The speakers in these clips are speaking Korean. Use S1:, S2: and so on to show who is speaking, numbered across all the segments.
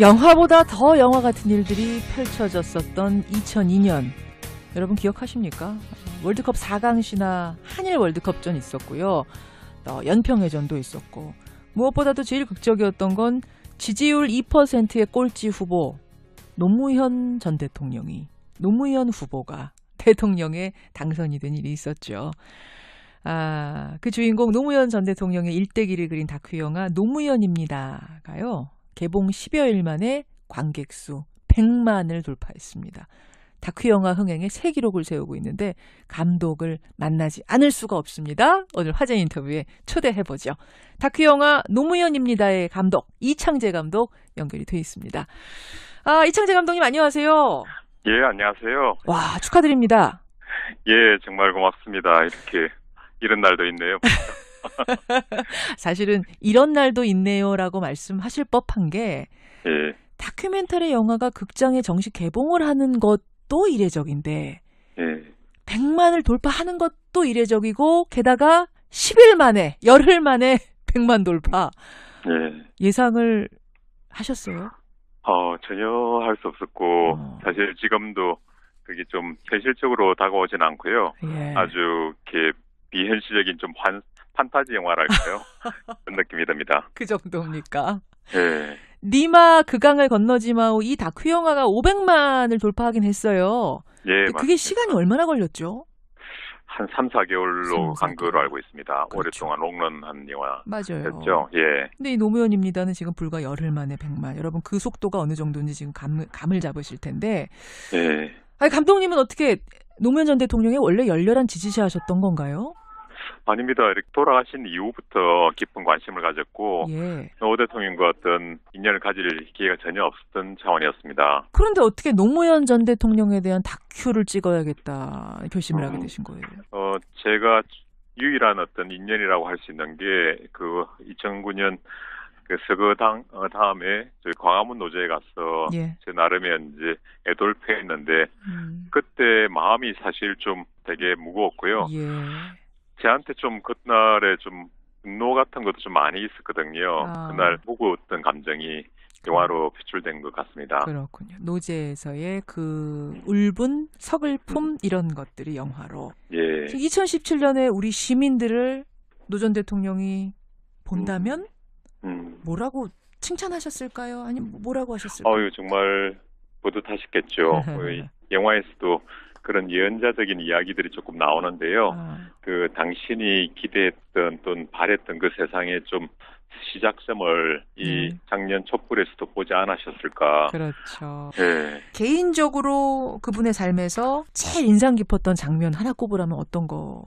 S1: 영화보다 더 영화 같은 일들이 펼쳐졌었던 2002년. 여러분 기억하십니까? 월드컵 4강시나 한일 월드컵전 있었고요. 또 연평해전도 있었고, 무엇보다도 제일 극적이었던 건 지지율 2%의 꼴찌 후보 노무현 전 대통령이, 노무현 후보가 대통령에 당선이 된 일이 있었죠. 그 주인공 노무현 전 대통령의 일대기를 그린 다큐 영화 노무현입니다가요, 개봉 10여일 만에 관객수 100만을 돌파했습니다. 다큐 영화 흥행에 새 기록을 세우고 있는데 감독을 만나지 않을 수가 없습니다. 오늘 화제 인터뷰에 초대해보죠. 다큐 영화 노무현입니다의 감독 이창재 감독 연결이 돼 있습니다. 이창재 감독님 안녕하세요.
S2: 예, 안녕하세요.
S1: 와, 축하드립니다.
S2: 예, 정말 고맙습니다. 이런 날도 있네요.
S1: 사실은 이런 날도 있네요라고 말씀하실 법한 게,
S2: 예.
S1: 다큐멘터리 영화가 극장에 정식 개봉을 하는 것도 이례적인데,
S2: 예.
S1: 100만을 돌파하는 것도 이례적이고, 게다가 10일 만에, 열흘 만에 100만 돌파.
S2: 예.
S1: 예상을 하셨어요?
S2: 전혀 할 수 없었고, 사실 지금도 그게 좀 현실적으로 다가오진 않고요.
S1: 예.
S2: 아주 이렇게 비현실적인 좀 판타지 영화랄까요? 그런 느낌이 듭니다.
S1: 그 정도입니까?
S2: 예.
S1: 니마 그강을 건너지 마오, 이 다큐 영화가 500만을 돌파하긴 했어요.
S2: 예,
S1: 그게
S2: 맞습니다.
S1: 시간이 얼마나 걸렸죠?
S2: 한 3, 4개월로
S1: 3,
S2: 간 거로 알고 있습니다.
S1: 그렇죠.
S2: 오랫동안 롱런한
S1: 맞아요.
S2: 영화였죠. 예.
S1: 근데 이 노무현입니다는 지금 불과 열흘 만에 100만. 여러분 그 속도가 어느 정도인지 지금 감을 잡으실 텐데.
S2: 예.
S1: 감독님은 어떻게 노무현 전 대통령의 원래 열렬한 지지자셨던 건가요?
S2: 아닙니다. 이렇게 돌아가신 이후부터 깊은 관심을 가졌고,
S1: 예.
S2: 노 대통령과 어떤 인연을 가질 기회가 전혀 없었던 차원이었습니다.
S1: 그런데 어떻게 노무현 전 대통령에 대한 다큐를 찍어야겠다 결심을 하게 되신 거예요?
S2: 제가 유일한 어떤 인연이라고 할 수 있는 게, 2009년 서거 다음에 저희 광화문 노제에 가서,
S1: 예.
S2: 제 나름의 이제 애돌패했는데, 그때 마음이 사실 좀 되게 무거웠고요.
S1: 예.
S2: 저한테 좀 그날에 좀 분노 같은 것도 좀 많이 있었거든요. 그날 무거웠던 감정이 영화로 표출된 것 같습니다.
S1: 그렇군요. 노제에서의 그 울분, 서글픔 이런 것들이 영화로.
S2: 예.
S1: 2017년에 우리 시민들을 노 전 대통령이 본다면 뭐라고 칭찬하셨을까요? 아니면 뭐라고 하셨을까요?
S2: 정말 뿌듯하셨겠죠. 영화에서도 그런 예언자적인 이야기들이 조금 나오는데요. 당신이 기대했던 또는 바랬던 그 세상의 좀 시작점을 이 작년 촛불에서도 보지 않으셨을까.
S1: 그렇죠.
S2: 네.
S1: 개인적으로 그분의 삶에서 제일 인상 깊었던 장면 하나 꼽으라면 어떤 거?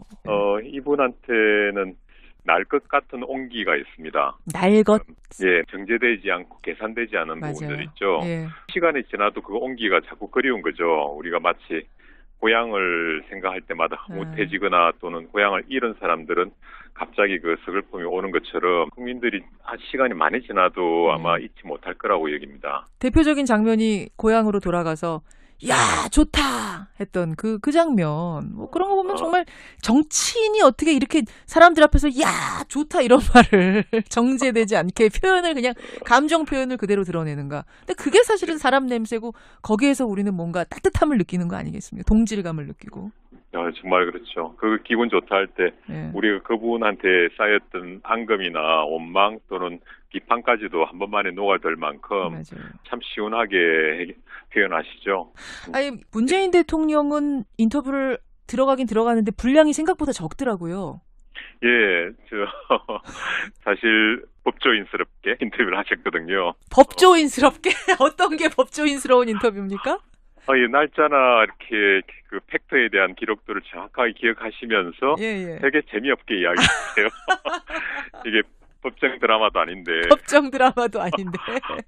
S2: 이분한테는 날 것 같은 온기가 있습니다.
S1: 날 것?
S2: 예, 정제되지 않고 계산되지 않은
S1: 맞아요.
S2: 부분들 있죠.
S1: 예.
S2: 시간이 지나도 그 온기가 자꾸 그리운 거죠. 우리가 마치 고향을 생각할 때마다 흐뭇해지거나 또는 고향을 잃은 사람들은 갑자기 그 서글픔이 오는 것처럼 국민들이 시간이 많이 지나도 아마 잊지 못할 거라고 여깁니다.
S1: 대표적인 장면이 고향으로 돌아가서 야 좋다 했던 그 장면, 뭐 그런 거 보면 정말 정치인이 어떻게 이렇게 사람들 앞에서 야 좋다 이런 말을 정제되지 않게 표현을, 그냥 감정 표현을 그대로 드러내는가. 근데 그게 사실은 사람 냄새고, 거기에서 우리는 뭔가 따뜻함을 느끼는 거 아니겠습니까? 동질감을 느끼고.
S2: 정말 그렇죠. 그 기분 좋다 할 때 우리가 그분한테 쌓였던 앙금이나 원망 또는 비판까지도 한 번만에 녹아들 만큼
S1: 맞아요.
S2: 참 시원하게 표현하시죠.
S1: 아니, 문재인 대통령은 인터뷰를 들어가긴 들어가는데 분량이 생각보다 적더라고요.
S2: 예, 사실 법조인스럽게 인터뷰를 하셨거든요.
S1: 법조인스럽게? 어떤 게 법조인스러운 인터뷰입니까?
S2: 이 날짜나 이렇게 그 팩트에 대한 기록들을 정확하게 기억하시면서 되게 재미없게 이야기했어요. 이게 법정 드라마도 아닌데.
S1: 법정 드라마도 아닌데.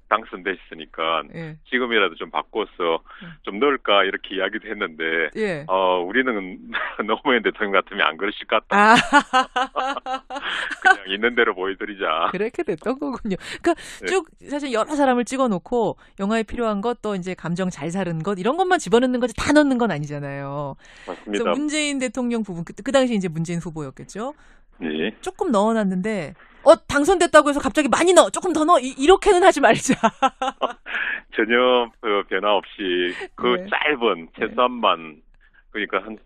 S2: 당선되셨으니까 지금이라도 좀 바꿔서 좀 넣을까 이렇게 이야기도 했는데 우리는 노무현 대통령 같으면 안 그러실 것 같다. 그냥 있는 대로 보여드리자.
S1: 그렇게 됐던 거군요. 그러니까 쭉 사실 여러 사람을 찍어놓고 영화에 필요한 것, 또 이제 감정 잘 사는 것, 이런 것만 집어넣는 거지 다 넣는 건 아니잖아요.
S2: 맞습니다.
S1: 그래서 문재인 대통령 부분, 그 당시 이제 문재인 후보였겠죠.
S2: 네.
S1: 조금 넣어놨는데 당선됐다고 해서 갑자기 많이 넣어, 조금 더 넣어, 이렇게는 하지 말자.
S2: 전혀 그 변화 없이 그
S1: 네.
S2: 짧은 최소한만 그러니까 한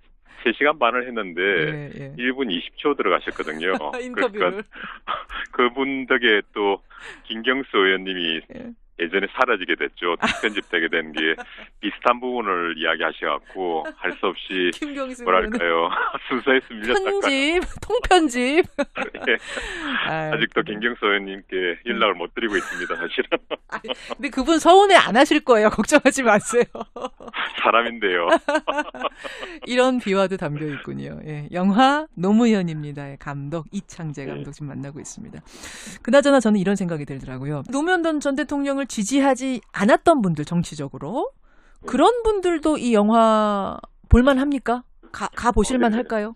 S2: 3시간 반을 했는데
S1: 예, 예.
S2: 1분 20초 들어가셨거든요.
S1: 인터뷰를.
S2: 그러니까 그분 덕에 또 김경수 의원님이
S1: 예.
S2: 예전에 사라지게 됐죠. 편집되게 된 게 비슷한 부분을 이야기하셔갖고 할 수 없이
S1: 김경수
S2: 뭐랄까요 순서에서 밀렸다까요.
S1: 편집, 통편집.
S2: 예.
S1: 아유,
S2: 아직도
S1: 그래.
S2: 김경수 의원님께 연락을 못 드리고 있습니다. 사실은
S1: 아니, 근데 그분 서운해 안 하실 거예요. 걱정하지 마세요.
S2: 사람인데요.
S1: 이런 비화도 담겨 있군요. 예, 영화 노무현입니다의 감독 이창재 감독 지금 만나고 있습니다. 그나저나 저는 이런 생각이 들더라고요. 노무현 전 대통령을 지지하지 않았던 분들 정치적으로 그런 분들도 이 영화 볼만합니까? 가 보실만 할까요?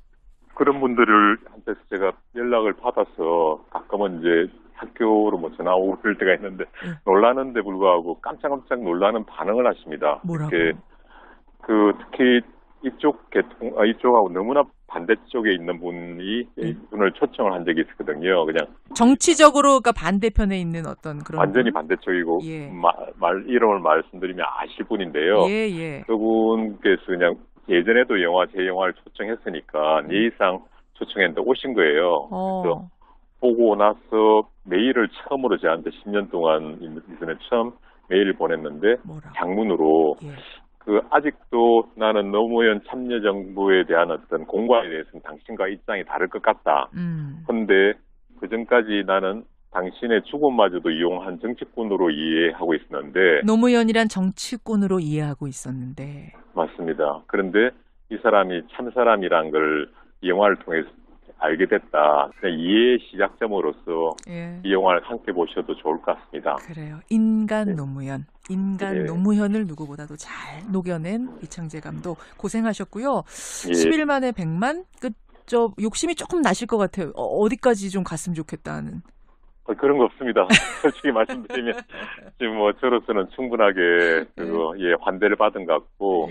S2: 그런 분들을 한테서 제가 연락을 받아서 가끔은 이제 학교로 뭐 전화 오고 그럴 때가 있는데 놀라는데 불구하고 깜짝깜짝 놀라는 반응을 하십니다.
S1: 뭐라고?
S2: 특히 이쪽하고 너무나 반대쪽에 있는 분이 이분을 초청을 한 적이 있었거든요. 그냥
S1: 정치적으로 그러니까 반대편에 있는 어떤 그런
S2: 완전히
S1: 분?
S2: 반대쪽이고
S1: 예.
S2: 이름을 말씀드리면 아실 분인데요.
S1: 예, 예.
S2: 그분께서 그냥 예전에도 제 영화를 초청했으니까 예의상 초청했는데 오신 거예요. 그래서 보고 나서 메일을 처음으로 저한테 10년 동안 이전에 처음 메일을 보냈는데
S1: 뭐라고?
S2: 장문으로
S1: 예.
S2: 아직도 나는 노무현 참여정부에 대한 어떤 공과에 대해서는 당신과 입장이 다를 것 같다. 그런데 그전까지 나는 당신의 죽음마저도 이용한 정치꾼으로 이해하고 있었는데
S1: 노무현이란 정치꾼으로 이해하고 있었는데
S2: 맞습니다. 그런데 이 사람이 참사람이란 걸 이 영화를 통해서 알게 됐다. 그냥 이해의 시작점으로서
S1: 예.
S2: 이 영화를 함께 보셔도 좋을 것 같습니다.
S1: 그래요. 인간
S2: 네.
S1: 노무현. 인간
S2: 예.
S1: 노무현을 누구보다도 잘 녹여낸 이창재 감독 고생하셨고요.
S2: 예.
S1: 10일 만에 100만? 욕심이 조금 나실 것 같아요. 어디까지 좀 갔으면 좋겠다는.
S2: 그런 거 없습니다. 솔직히 말씀드리면 지금 뭐 저로서는 충분하게 환대를 받은 것 같고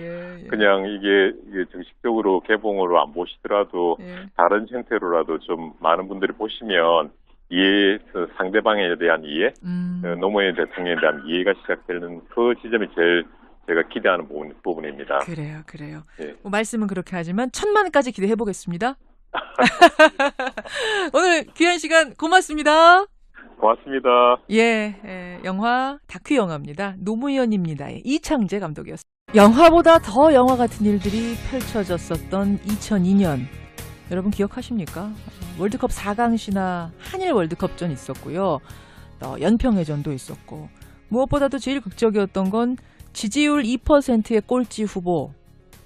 S2: 그냥 이게 정식적으로 개봉으로 안 보시더라도 다른 형태로라도 좀 많은 분들이 보시면 상대방에 대한 이해, 노무현 대통령에 대한 이해가 시작되는 그 지점이 제일 제가 기대하는 부분입니다.
S1: 그래요.
S2: 예.
S1: 뭐 말씀은 그렇게 하지만 1000만까지 기대해 보겠습니다. 오늘 귀한 시간 고맙습니다.
S2: 고맙습니다.
S1: 예, 영화 다큐 영화입니다. 노무현입니다의 이창재 감독이었습니다. 영화보다 더 영화 같은 일들이 펼쳐졌었던 2002년 여러분 기억하십니까? 월드컵 4강 신화 한일 월드컵전 있었고요. 연평해전도 있었고 무엇보다도 제일 극적이었던 건 지지율 2%의 꼴찌 후보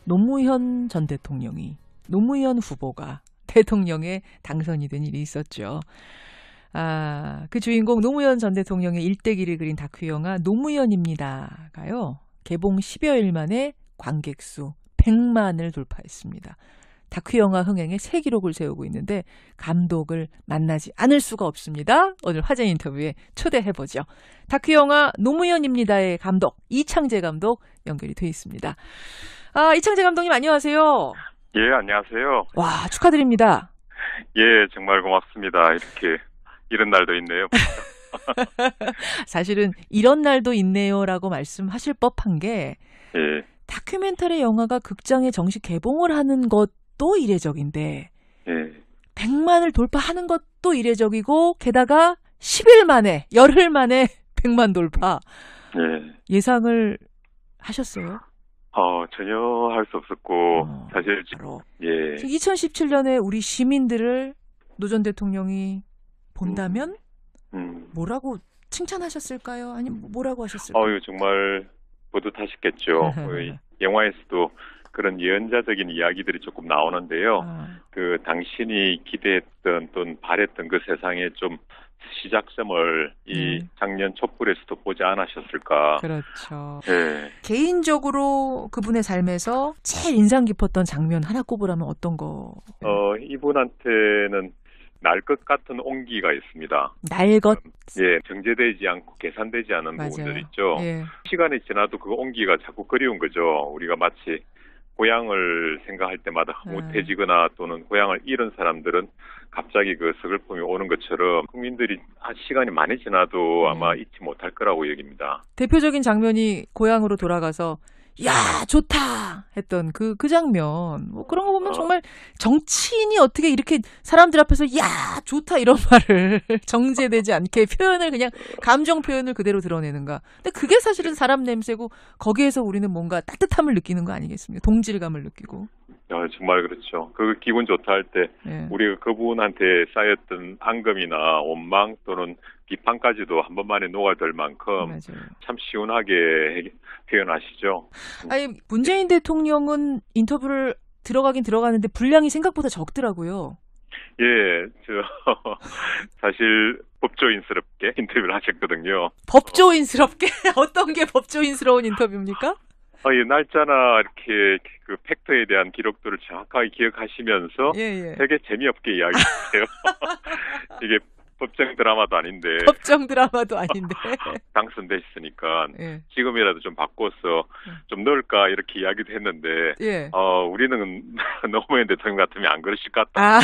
S1: 노무현 전 대통령이 노무현 후보가 대통령에 당선이 된 일이 있었죠. 그 주인공 노무현 전 대통령의 일대기를 그린 다큐 영화 노무현입니다가요. 개봉 10여일 만에 관객 수 100만을 돌파했습니다. 다큐 영화 흥행에 새 기록을 세우고 있는데 감독을 만나지 않을 수가 없습니다. 오늘 화제 인터뷰에 초대해보죠. 다큐 영화 노무현입니다의 감독 이창재 감독 연결이 돼 있습니다. 이창재 감독님 안녕하세요.
S2: 예, 안녕하세요.
S1: 와, 축하드립니다.
S2: 예, 정말 고맙습니다. 이런 날도 있네요.
S1: 사실은 이런 날도 있네요라고 말씀하실 법한 게
S2: 예.
S1: 다큐멘터리 영화가 극장에 정식 개봉을 하는 것도 이례적인데
S2: 예.
S1: 100만을 돌파하는 것도 이례적이고 게다가 10일 만에 열흘 만에 100만 돌파.
S2: 예.
S1: 예상을 하셨어요?
S2: 전혀 할 수 없었고 사실
S1: 바로
S2: 예.
S1: 2017년에 우리 시민들을 노 전 대통령이 본다면 뭐라고 칭찬하셨을까요? 아니면 뭐라고 하셨을까요?
S2: 정말 뿌듯하셨겠죠. 영화에서도 그런 예언자적인 이야기들이 조금 나오는데요. 당신이 기대했던 또는 바랬던 그 세상의 좀 시작점을 이 작년 촛불에서도 보지 않으셨을까.
S1: 그렇죠.
S2: 네.
S1: 개인적으로 그분의 삶에서 제일 인상 깊었던 장면 하나 꼽으라면 어떤 거?
S2: 이분한테는 날 것 같은 온기가 있습니다.
S1: 날 것?
S2: 예, 정제되지 않고 계산되지 않은
S1: 맞아요.
S2: 부분들 있죠.
S1: 예.
S2: 시간이 지나도 그 온기가 자꾸 그리운 거죠. 우리가 마치 고향을 생각할 때마다 흐뭇해지거나 또는 고향을 잃은 사람들은 갑자기 그 슬픔이 오는 것처럼 국민들이 시간이 많이 지나도 아마 잊지 못할 거라고 여깁니다.
S1: 대표적인 장면이 고향으로 돌아가서 야 좋다 했던 그 장면 뭐 그런 거 보면 정말 정치인이 어떻게 이렇게 사람들 앞에서 야 좋다 이런 말을 정제되지 않게 표현을 그냥 감정 표현을 그대로 드러내는가. 근데 그게 사실은 사람 냄새고 거기에서 우리는 뭔가 따뜻함을 느끼는 거 아니겠습니까? 동질감을 느끼고.
S2: 정말 그렇죠. 그 기분 좋다 할 때 우리가 그분한테 쌓였던 앙금이나 원망 또는 비판까지도 한 번만에 녹아들 만큼
S1: 맞아요.
S2: 참 시원하게 표현하시죠.
S1: 아니 문재인 대통령은 인터뷰를 들어가긴 들어가는데 분량이 생각보다 적더라고요.
S2: 예, 사실 법조인스럽게 인터뷰를 하셨거든요.
S1: 법조인스럽게? 어떤 게 법조인스러운 인터뷰입니까?
S2: 이 날짜나 이렇게 그 팩트에 대한 기록들을 정확하게 기억하시면서 되게 재미없게 이야기했어요. 이게 법정 드라마도 아닌데.
S1: 법정 드라마도 아닌데.
S2: 당선되셨으니까 지금이라도 좀 바꿔서 좀 넣을까 이렇게 이야기도 했는데 우리는 노무현 대통령 같으면 안 그러실 것 같다.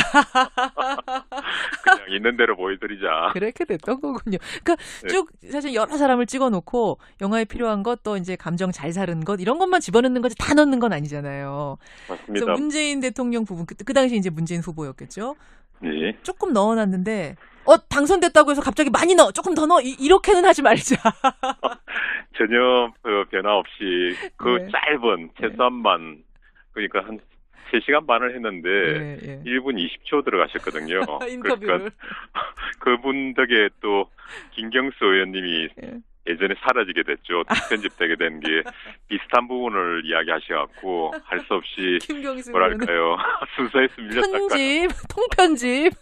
S2: 그냥 있는 대로 보여드리자.
S1: 그렇게 됐던 거군요. 그러니까 쭉 사실 여러 사람을 찍어놓고 영화에 필요한 것 또 이제 감정 잘 사는 것 이런 것만 집어넣는 거지 다 넣는 건 아니잖아요.
S2: 맞습니다.
S1: 그래서 문재인 대통령 부분 그 당시 이제 문재인 후보였겠죠.
S2: 네.
S1: 조금 넣어놨는데 당선됐다고 해서 갑자기 많이 넣어 조금 더 넣어 이렇게는 하지 말자.
S2: 전혀 변화 없이 짧은 최소한만 그러니까 한 3시간 반을 했는데 1분 20초 들어가셨거든요.
S1: 인터뷰를.
S2: 그러니까 그분 덕에 또 김경수 의원님이 예전에 사라지게 됐죠. 편집되게 된 게 비슷한 부분을 이야기하셔갖고 할 수 없이 뭐랄까요 순서에서 밀렸다까요.
S1: 통편집.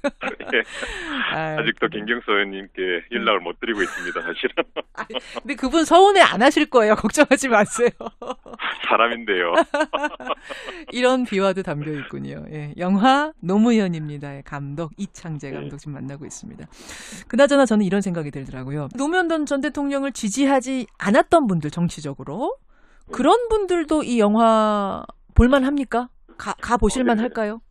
S2: 아직도 김경수 의원님께 연락을 못 드리고 있습니다. 사실은.
S1: 근데 그분 서운해 안 하실 거예요. 걱정하지 마세요.
S2: 사람인데요.
S1: 이런 비화도 담겨 있군요. 영화 노무현입니다의 감독 이창재 감독 지금 만나고 있습니다. 그나저나 저는 이런 생각이 들더라고요. 노무현 전 대통령을 지지하지 않았던 분들 정치적으로 그런 분들도 이 영화 볼만합니까? 가 보실만 할까요?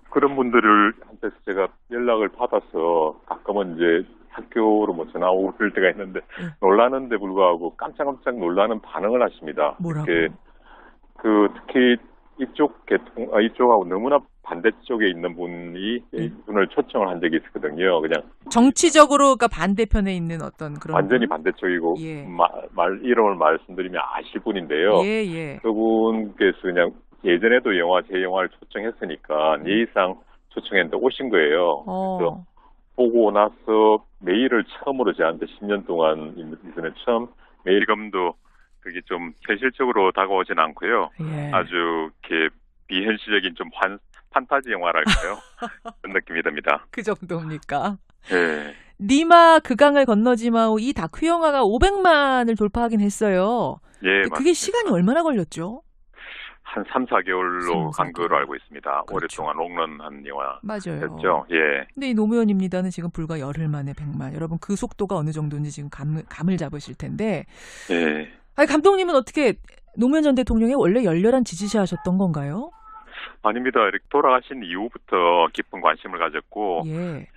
S2: 그런 분들을 한테서 제가 연락을 받아서 가끔은 이제 학교로 뭐 전화 오고 그럴 때가 있는데 놀라는데 불구하고 깜짝깜짝 놀라는 반응을 하십니다.
S1: 뭐라고?
S2: 특히 이쪽하고 너무나 반대쪽에 있는 분이 분을 초청을 한 적이 있었거든요. 그냥
S1: 정치적으로 그러니까 반대편에 있는 어떤 그런
S2: 완전히 반대쪽이고 이름을 말씀드리면 아실 분인데요. 그분께서 그냥 예전에도 제 영화를 초청했으니까 예의상 초청했는데 오신 거예요. 그래서 보고 나서 메일을 처음으로 저한테 10년 동안 이전에 처음 메일감도 그게 좀 현실적으로 다가오진 않고요. 아주 이렇게 비현실적인 좀 판타지 영화랄까요? 그런 느낌이 듭니다.
S1: 그 정도입니까?
S2: 네.
S1: 니마 그강을 건너지 마오 이 다큐 영화가 500만을 돌파하긴 했어요. 그게 시간이 얼마나 걸렸죠?
S2: 한 3, 4개월로 간 거로 알고 있습니다.
S1: 그렇죠.
S2: 오랫동안 롱런한 영화.
S1: 맞아요.
S2: 였죠.
S1: 근데 이 노무현입니다는 지금 불과 열흘 만에 100만. 여러분 그 속도가 어느 정도인지 지금 감을 잡으실 텐데. 아니 감독님은 어떻게 노무현 전 대통령의 원래 열렬한 지지자셨던 건가요?
S2: 아닙니다. 이렇게 돌아가신 이후부터 깊은 관심을 가졌고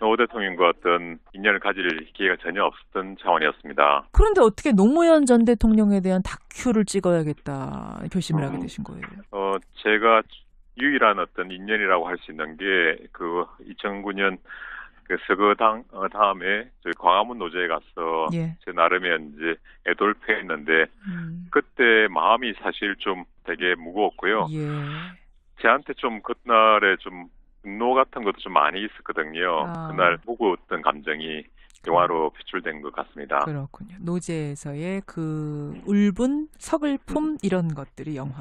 S2: 노 대통령과 어떤 인연을 가질 기회가 전혀 없었던 차원이었습니다.
S1: 그런데 어떻게 노무현 전 대통령에 대한 다큐를 찍어야겠다 결심을 하게 되신 거예요?
S2: 제가 유일한 어떤 인연이라고 할 수 있는 게 그 2009년 그 서거 다음에 저희 광화문 노제에 가서 제 나름의 이제 애돌패했는데 그때 마음이 사실 좀 되게 무거웠고요. 저한테 좀 그날에 좀 분노 같은 것도 좀 많이 있었거든요. 그날 무거웠던 감정이 영화로 표출된 것 같습니다.
S1: 그렇군요. 노제에서의 그 울분, 서글픔 이런 것들이 영화